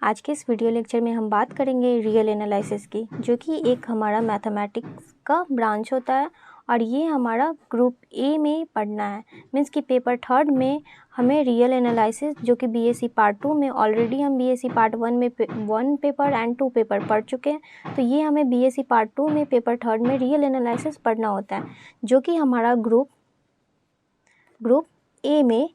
आज के इस वीडियो लेक्चर में हम बात करेंगे रियल एनालिसिस की, जो कि एक हमारा मैथमेटिक्स का ब्रांच होता है और ये हमारा ग्रुप ए में पढ़ना है। मीन्स कि पेपर थर्ड में हमें रियल एनालिसिस, जो कि बीएससी पार्ट 2 में ऑलरेडी हम बीएससी पार्ट 1 में 1 पेपर एंड 2 पेपर पढ़ चुके हैं, तो ये हमें बीएससी पार्ट 2 में पेपर थर्ड में रियल एनालिसिस पढ़ना होता है, जो कि हमारा ग्रुप ए में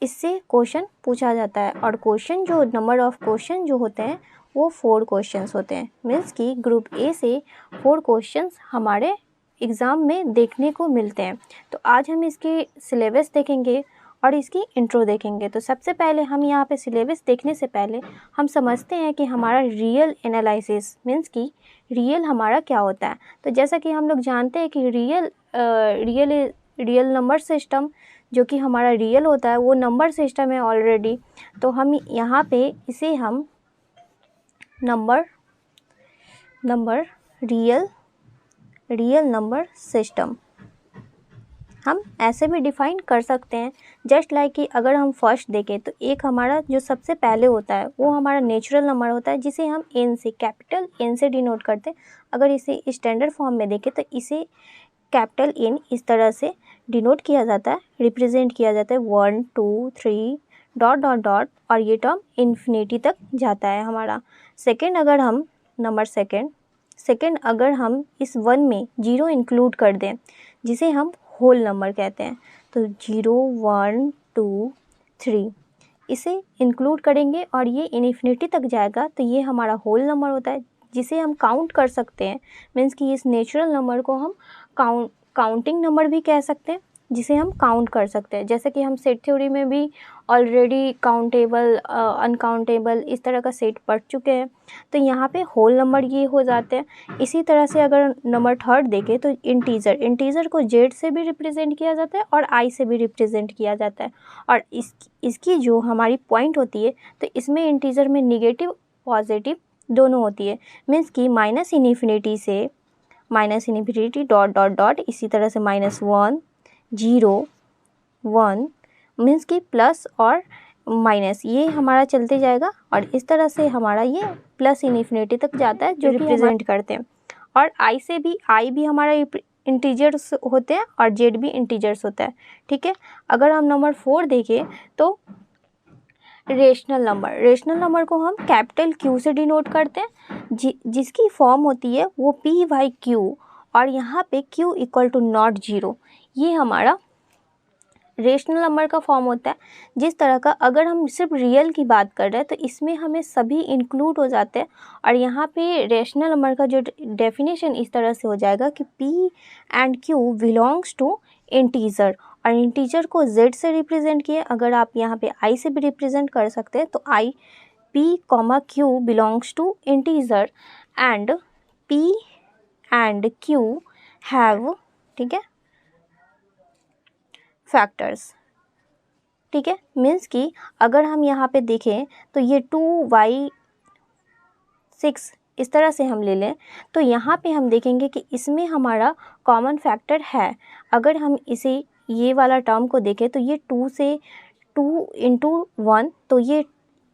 इससे क्वेश्चन पूछा जाता है। और क्वेश्चन जो नंबर ऑफ क्वेश्चन जो होते हैं वो 4 क्वेश्चंस होते हैं। मीन्स कि ग्रुप ए से 4 क्वेश्चंस हमारे एग्ज़ाम में देखने को मिलते हैं। तो आज हम इसकी सिलेबस देखेंगे और इसकी इंट्रो देखेंगे। तो सबसे पहले हम यहाँ पे सिलेबस देखने से पहले हम समझते हैं कि हमारा रियल एनालिसिस मीन्स कि रियल हमारा क्या होता है। तो जैसा कि हम लोग जानते हैं कि रियल नंबर सिस्टम जो कि हमारा रियल होता है वो नंबर सिस्टम है ऑलरेडी। तो हम यहाँ पे इसे हम नंबर रियल नंबर सिस्टम हम ऐसे भी डिफाइन कर सकते हैं। जस्ट लाइक कि अगर हम फर्स्ट देखें तो एक हमारा जो सबसे पहले होता है वो हमारा नेचुरल नंबर होता है, जिसे हम एन से कैपिटल एन से डिनोट करते हैं। अगर इसे स्टैंडर्ड फॉर्म में देखें तो इसे कैपिटल एन इस तरह से डिनोट किया जाता है, रिप्रेजेंट किया जाता है 1 2 3 डॉट डॉट डॉट, और ये टर्म इन्फिनिटी तक जाता है हमारा। सेकंड अगर हम नंबर सेकंड अगर हम इस 1 में 0 इंक्लूड कर दें, जिसे हम होल नंबर कहते हैं, तो 0 1 2 3 इसे इंक्लूड करेंगे और ये इन्फिनिटी तक जाएगा, तो ये हमारा होल नंबर होता है, जिसे हम काउंट कर सकते हैं। मीन्स कि इस नेचुरल नंबर को हम काउंटिंग नंबर भी कह सकते हैं, जिसे हम काउंट कर सकते हैं। जैसे कि हम सेट थ्योरी में भी ऑलरेडी काउंटेबल अनकाउंटेबल इस तरह का सेट पढ़ चुके हैं, तो यहाँ पे होल नंबर ये हो जाते हैं। इसी तरह से अगर नंबर थर्ड देखें तो इंटीजर को जेड से भी रिप्रेजेंट किया जाता है और आई से भी रिप्रेजेंट किया जाता है। और इसकी जो हमारी पॉइंट होती है, तो इसमें इंटीजर में निगेटिव पॉजिटिव दोनों होती है। मीन्स कि minus infinity dot dot dot, इसी तरह से -1 0 1 मीन्स कि प्लस और माइनस ये हमारा चलते जाएगा, और इस तरह से हमारा ये प्लस इन्फिनिटी तक जाता है, जो रिप्रेजेंट करते हैं। और आई भी हमारा इंटीजर्स होते हैं और जेड भी इंटीजर्स होता है। ठीक है, अगर हम नंबर 4 देखें तो रेशनल नंबर को हम कैपिटल क्यू से डिनोट करते हैं, जिसकी फॉर्म होती है वो p/q, और यहाँ पे q = नॉट 0, ये हमारा रेशनल नंबर का फॉर्म होता है। जिस तरह का अगर हम सिर्फ रियल की बात कर रहे हैं तो इसमें हमें सभी इंक्लूड हो जाते हैं, और यहाँ पे रेशनल नंबर का जो डेफिनेशन इस तरह से हो जाएगा कि p and q belongs to integer, और इंटीजर को z से रिप्रेजेंट किए। अगर आप यहाँ पे i से भी रिप्रेजेंट कर सकते हैं, तो p, q belongs to integer and p and q have, ठीक है, फैक्टर्स। ठीक है, मीन्स कि अगर हम यहाँ पे देखें तो ये 2y6 इस तरह से हम ले लें, तो यहाँ पे हम देखेंगे कि इसमें हमारा कॉमन फैक्टर है। अगर हम इसे ये वाला टर्म को देखें तो ये 2 से 2 × 1, तो ये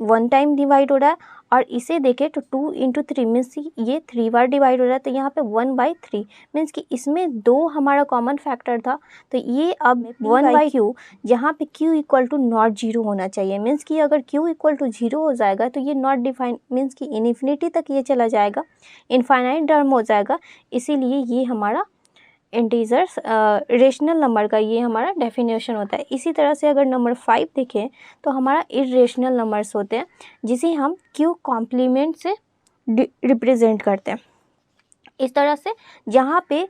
1 टाइम डिवाइड हो रहा है, और इसे देखें तो 2 × 3 मीन्स ये 3 बार डिवाइड हो रहा है, तो यहाँ पे 1/3 मीन्स कि इसमें 2 हमारा कॉमन फैक्टर था। तो ये अब 1/q, जहाँ पे q = नॉट 0 होना चाहिए। मीन्स कि अगर q = 0 हो जाएगा तो ये नॉट डिफाइन, मीन्स कि इन्फिनिटी तक ये चला जाएगा, इनफाइनाइट टर्म हो जाएगा। इसीलिए ये हमारा इंटीजर्स रेशनल नंबर का ये हमारा डेफिनेशन होता है। इसी तरह से अगर नंबर 5 देखें तो हमारा इर्रेशनल नंबर्स होते हैं, जिसे हम q कॉम्प्लीमेंट से रिप्रेजेंट करते हैं इस तरह से, जहाँ पे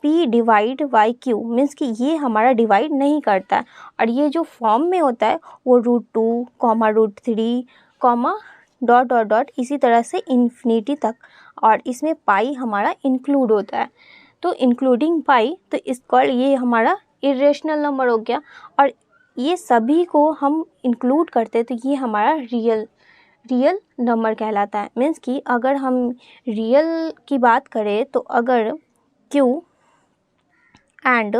p divide by q means कि ये हमारा डिवाइड नहीं करता है, और ये जो फॉर्म में होता है वो √2, √3, डॉट डॉट डॉट, इसी तरह से इन्फिनिटी तक, और इसमें पाई हमारा इंक्लूड होता है। तो इंक्लूडिंग पाई, तो इसका ये हमारा इरेशनल नंबर हो गया, और ये सभी को हम इंक्लूड करते हैं, तो ये हमारा रियल नंबर कहलाता है। मीन्स कि अगर हम रियल की बात करें तो अगर q एंड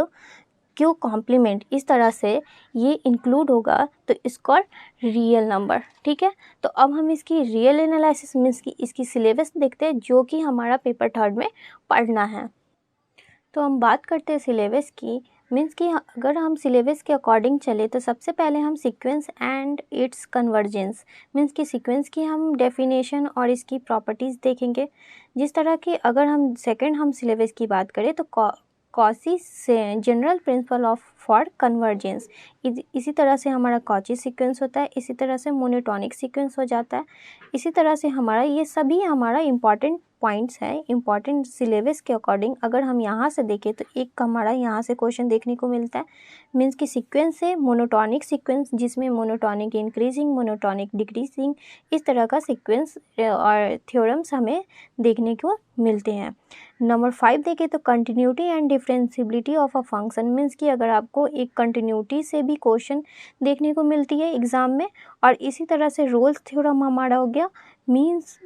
क्यू कॉम्प्लीमेंट, इस तरह से ये इंक्लूड होगा तो इसको रियल नंबर। ठीक है, तो अब हम इसकी रियल एनालिसिस मीन्स की इसकी सिलेबस देखते हैं जो कि हमारा पेपर थर्ड में पढ़ना है। तो हम बात करते हैं सिलेबस की, मीन्स कि अगर हम सिलेबस के अकॉर्डिंग चले तो सबसे पहले हम sequence and it's convergence means कि सीक्वेंस की हम डेफिनेशन और इसकी प्रॉपर्टीज़ देखेंगे। जिस तरह की अगर हम सेकंड हम सिलेबस की बात करें तो कॉची से general principle of for convergence, इसी तरह से हमारा कॉची सीक्वेंस होता है, इसी तरह से मोनोटोनिक सीक्वेंस हो जाता है। इसी तरह से हमारा ये सभी हमारा इम्पॉर्टेंट पॉइंट्स है इम्पॉर्टेंट सिलेबस के अकॉर्डिंग। अगर हम यहाँ से देखें तो एक हमारा यहाँ से क्वेश्चन देखने को मिलता है, मीन्स कि सीक्वेंस से मोनोटोनिक सीक्वेंस जिसमें मोनोटोनिक इंक्रीजिंग मोनोटोनिक डिक्रीजिंग इस तरह का सीक्वेंस और थ्योरम्स हमें देखने को मिलते हैं। नंबर 5 देखें तो continuity and differentiability of a function, means कि अगर आपको एक कंटिन्यूटी से भी क्वेश्चन देखने को मिलती है एग्जाम में। और इसी तरह से रोल्स थ्योरम हमारा हो गया, means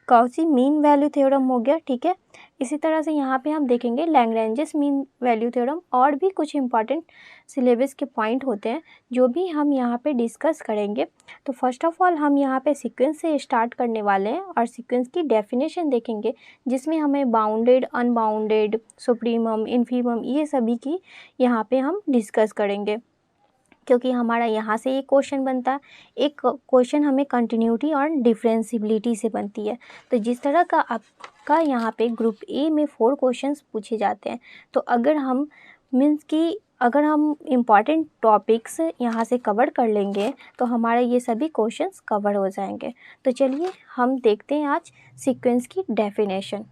Cauchy mean value theorem हो गया। ठीक है, इसी तरह से यहाँ पे हम देखेंगे लैग्रेंजेस मीन वैल्यू थ्योरम और भी कुछ इंपॉर्टेंट सिलेबस के पॉइंट होते हैं जो भी हम यहाँ पे डिस्कस करेंगे। तो फर्स्ट ऑफ ऑल हम यहाँ पे सीक्वेंस से स्टार्ट करने वाले हैं और सीक्वेंस की डेफिनेशन देखेंगे जिसमें हमें बाउंडेड अनबाउंडेड सुप्रीमम इन्फीमम ये सभी की यहाँ पे हम डिस्कस करेंगे, क्योंकि हमारा यहाँ से एक क्वेश्चन बनता है, एक क्वेश्चन हमें कंटिन्यूटी और डिफरेंशिएबिलिटी से बनती है। तो जिस तरह का आपका यहाँ पे ग्रुप ए में 4 क्वेश्चंस पूछे जाते हैं, तो अगर हम मीन्स कि अगर हम इम्पॉर्टेंट टॉपिक्स यहाँ से कवर कर लेंगे तो हमारा ये सभी क्वेश्चंस कवर हो जाएंगे। तो चलिए हम देखते हैं आज सीक्वेंस की डेफिनेशन।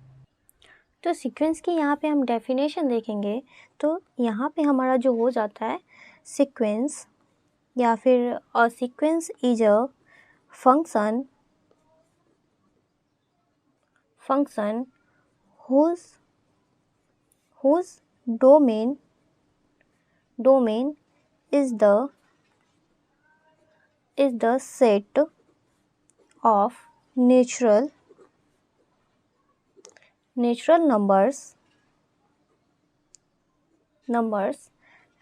तो सीक्वेंस की यहाँ पे हम डेफिनेशन देखेंगे तो यहाँ पे हमारा जो हो जाता है सीक्वेंस या फिर a sequence is a function whose domain is the set of natural numbers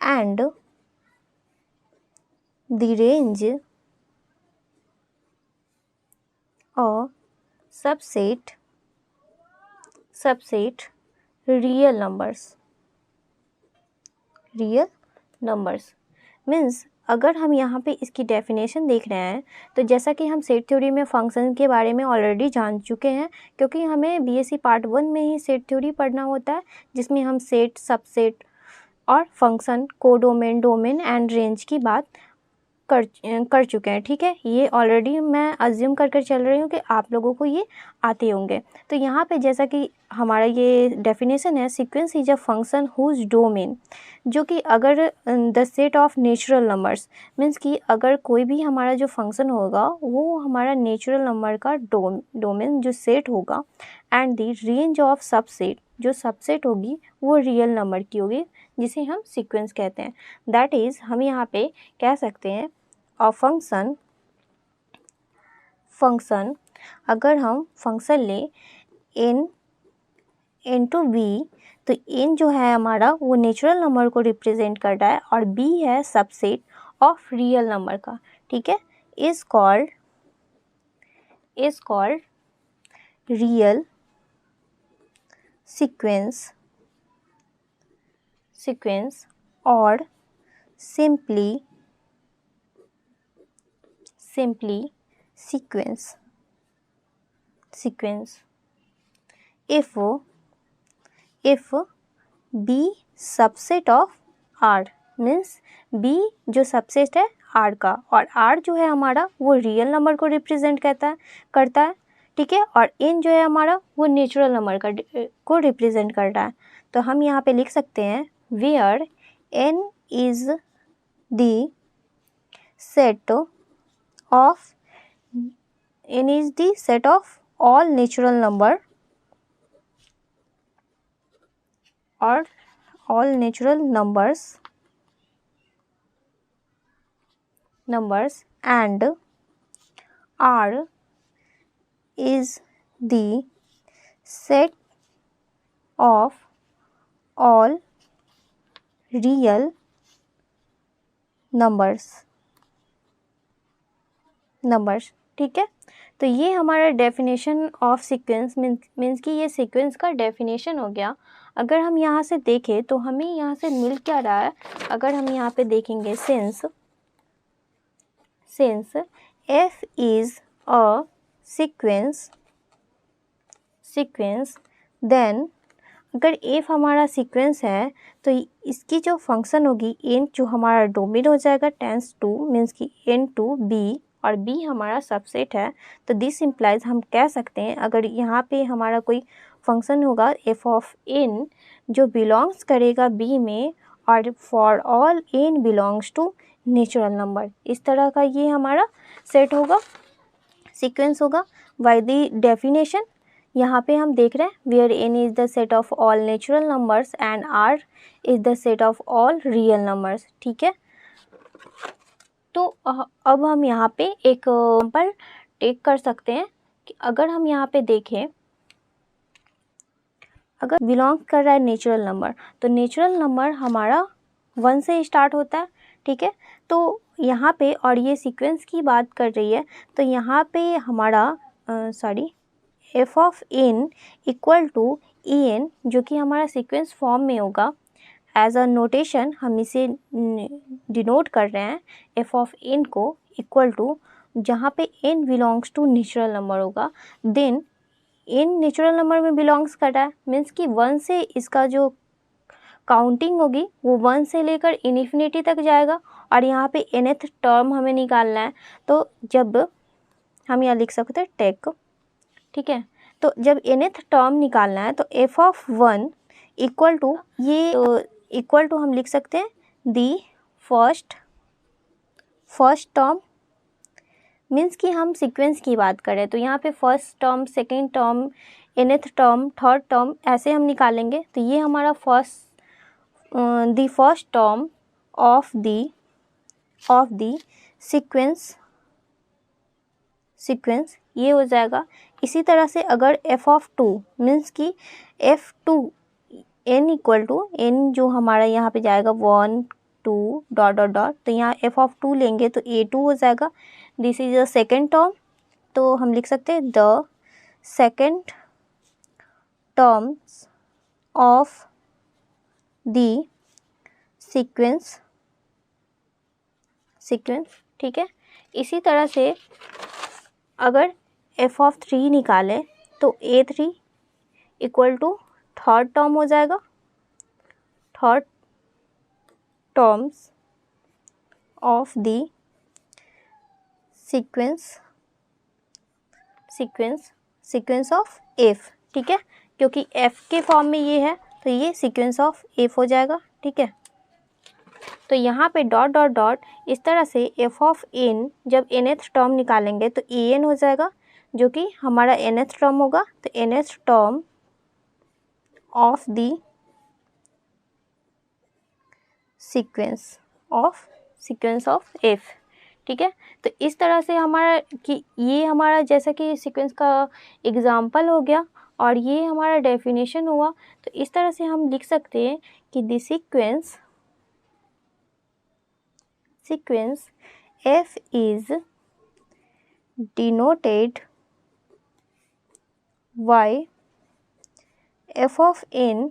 and the range a subset real numbers means अगर हम यहाँ पे इसकी डेफिनेशन देख रहे हैं तो जैसा कि हम सेट थ्योरी में फंक्शन के बारे में ऑलरेडी जान चुके हैं, क्योंकि हमें बीएससी पार्ट 1 में ही सेट थ्योरी पढ़ना होता है जिसमें हम सेट सबसेट और function codomain domain and range की बात कर चुके हैं। ठीक है, ये ऑलरेडी मैं अज्यूम कर चल रही हूँ कि आप लोगों को ये आते होंगे। तो यहाँ पे जैसा कि हमारा ये डेफिनेशन है sequence is a function whose domain, जो कि अगर the set of natural numbers means कि अगर कोई भी हमारा जो फंक्शन होगा वो हमारा नेचुरल नंबर का डोमेन जो सेट होगा and the range of subset जो सबसेट होगी वो रियल नंबर की होगी जिसे हम सीक्वेंस कहते हैं। दैट इज़ हम यहाँ पे कह सकते हैं और फंक्शन अगर हम फंक्शन लें n टू b तो n जो है हमारा वो नेचुरल नंबर को रिप्रेजेंट कर रहा है और b है सबसेट ऑफ रियल नंबर का। ठीक है, इज कॉल्ड रियल सीक्वेंस और simply sequence if b subset of r means b जो सबसेट है r का और r जो है हमारा वो रियल नंबर को रिप्रेजेंट करता है। ठीक है, और n जो है हमारा वो नेचुरल नंबर को रिप्रेजेंट कर रहा है। तो हम यहाँ पे लिख सकते हैं where n is the set of all natural number or all natural numbers and r is the set of all real numbers, ठीक है। तो ये हमारा डेफिनेशन ऑफ सीक्वेंस मीन्स कि ये सीक्वेंस का डेफिनेशन हो गया। अगर हम यहाँ से देखें तो हमें यहाँ से मिल क्या रहा है, अगर हम यहाँ पे देखेंगे since f is a sequence then अगर f हमारा सीक्वेंस है तो इसकी जो फंक्शन होगी n, जो हमारा डोमेन हो जाएगा टेंस टू मीन्स कि n टू b, और b हमारा सबसेट है। तो दिस इम्प्लाइज हम कह सकते हैं अगर यहाँ पे हमारा कोई फंक्शन होगा f ऑफ n जो बिलोंग्स करेगा b में, और for all n belongs to natural number, इस तरह का ये हमारा सेट होगा, सीक्वेंस होगा। बाय द डेफिनेशन यहाँ पे हम देख रहे हैं where n is the set of all natural numbers and r is the set of all real numbers, ठीक है। तो अब हम यहाँ पे एक एग्जांपल टेक कर सकते हैं कि अगर हम यहाँ पे देखें, अगर बिलोंग कर रहा है नेचुरल नंबर, तो नेचुरल नंबर हमारा 1 से स्टार्ट होता है, ठीक है। तो यहाँ पे, और ये सीक्वेंस की बात कर रही है, तो यहाँ पे हमारा f of n equal to E N, जो कि हमारा सीक्वेंस फॉर्म में होगा। एज अ नोटेशन हम इसे डिनोट कर रहे हैं f ऑफ n को इक्वल टू, जहाँ पे n belongs to natural number होगा, देन n नेचुरल नंबर में बिलोंग्स कर रहा है मीन्स कि 1 से इसका जो काउंटिंग होगी वो 1 से लेकर इन्फिनिटी तक जाएगा, और यहाँ पे nth टर्म हमें निकालना है। तो जब हम यहाँ लिख सकते हैं टेक, ठीक है। तो जब nth टर्म निकालना है तो f ऑफ 1 इक्वल टू ये, इक्वल टू हम लिख सकते हैं दी फर्स्ट टर्म, मीन्स कि हम सीक्वेंस की बात करें तो यहाँ पे first term, second term, nth term, third term, ऐसे हम निकालेंगे। तो ये हमारा the first term of the sequence ये हो जाएगा। इसी तरह से अगर f ऑफ 2 मीन्स कि f2 n equal to n जो हमारा यहाँ पे जाएगा 1 2 डॉट डॉट डॉट, तो यहाँ f ऑफ 2 लेंगे तो a2 हो जाएगा। This is the second term, तो हम लिख सकते हैं the second terms of the sequence, ठीक है। इसी तरह से अगर f ऑफ 3 निकालें तो a3 equal to third term हो जाएगा, third terms of the sequence of f, ठीक है। क्योंकि f के फॉर्म में ये है तो ये सीक्वेंस ऑफ f हो जाएगा, ठीक है। तो यहाँ पे डॉट डॉट डॉट, इस तरह से f ऑफ n जब nth टर्म निकालेंगे तो en हो जाएगा, जो कि हमारा nth टर्म होगा। तो nth term of the sequence of f, ठीक है। तो इस तरह से हमारा कि ये हमारा जैसा कि सीक्वेंस का एग्जाम्पल हो गया और ये हमारा डेफिनेशन हुआ। तो इस तरह से हम लिख सकते हैं कि the sequence f is denoted by f of n,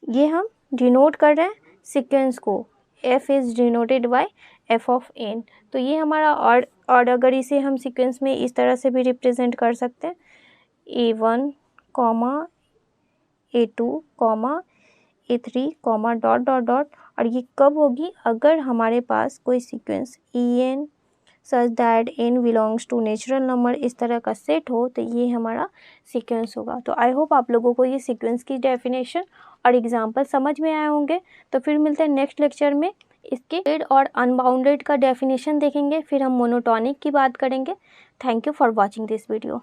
ये हम डिनोट कर रहे हैं सीक्वेंस को, f is denoted by f of n। तो ये हमारा और अगर इसे हम सीक्वेंस में इस तरह से भी रिप्रेजेंट कर सकते हैं a1, a2, a3, dot dot dot. और ये कब होगी, अगर हमारे पास कोई sequence en such that n belongs to natural number इस तरह का सेट हो, तो ये हमारा सीक्वेंस होगा। तो आई होप आप लोगों को ये सीक्वेंस की डेफिनेशन और एग्जाम्पल समझ में आए होंगे। तो फिर मिलते हैं नेक्स्ट लेक्चर में, इसके बाउंडेड और अनबाउंडेड का डेफिनेशन देखेंगे, फिर हम मोनोटॉनिक की बात करेंगे। Thank you for watching this video.